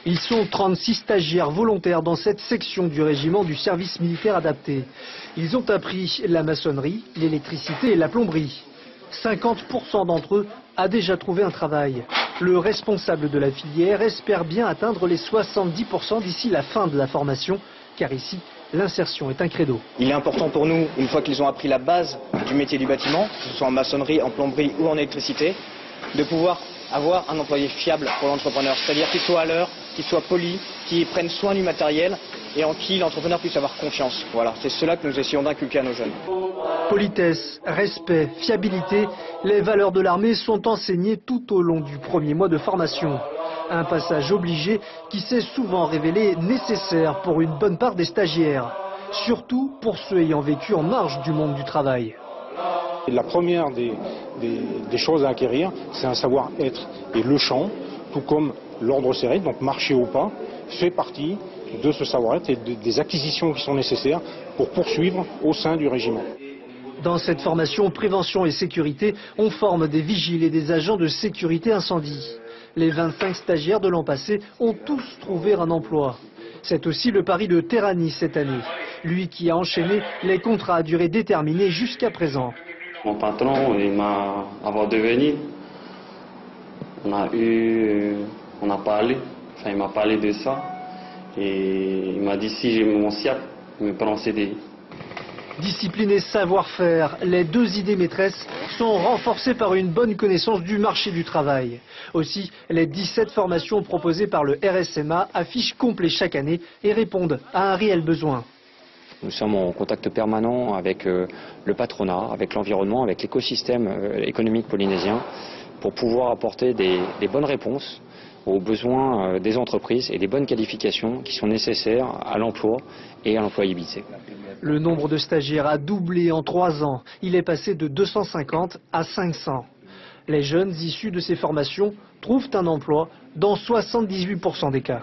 Ils sont 36 stagiaires volontaires dans cette section du régiment du service militaire adapté. Ils ont appris la maçonnerie, l'électricité et la plomberie. 50% d'entre eux a déjà trouvé un travail. Le responsable de la filière espère bien atteindre les 70% d'ici la fin de la formation, car ici, l'insertion est un credo. Il est important pour nous, une fois qu'ils ont appris la base du métier du bâtiment, que ce soit en maçonnerie, en plomberie ou en électricité, de pouvoir avoir un employé fiable pour l'entrepreneur. C'est-à-dire qu'il soit à l'heure, qu'il soit poli, qu'il prenne soin du matériel et en qui l'entrepreneur puisse avoir confiance. Voilà, c'est cela que nous essayons d'inculquer à nos jeunes. Politesse, respect, fiabilité, les valeurs de l'armée sont enseignées tout au long du premier mois de formation. Un passage obligé qui s'est souvent révélé nécessaire pour une bonne part des stagiaires, surtout pour ceux ayant vécu en marge du monde du travail. La première des choses à acquérir, c'est un savoir-être. Et le chant, tout comme l'ordre serré, donc marcher au pas, fait partie de ce savoir-être et des acquisitions qui sont nécessaires pour poursuivre au sein du régiment. Dans cette formation prévention et sécurité, on forme des vigiles et des agents de sécurité incendie. Les 25 stagiaires de l'an passé ont tous trouvé un emploi. C'est aussi le pari de Terrani cette année. Lui qui a enchaîné les contrats à durée déterminée jusqu'à présent. Mon patron, avant de venir, il m'a parlé de ça. Et il m'a dit si j'ai mon SIAP, il me prend en CDI. Discipline et savoir-faire, les deux idées maîtresses sont renforcées par une bonne connaissance du marché du travail. Aussi, les 17 formations proposées par le RSMA affichent complet chaque année et répondent à un réel besoin. Nous sommes en contact permanent avec le patronat, avec l'environnement, avec l'écosystème économique polynésien pour pouvoir apporter des bonnes réponses aux besoins des entreprises et des bonnes qualifications qui sont nécessaires à l'emploi et à l'employabilité. Le nombre de stagiaires a doublé en 3 ans. Il est passé de 250 à 500. Les jeunes issus de ces formations trouvent un emploi dans 78% des cas.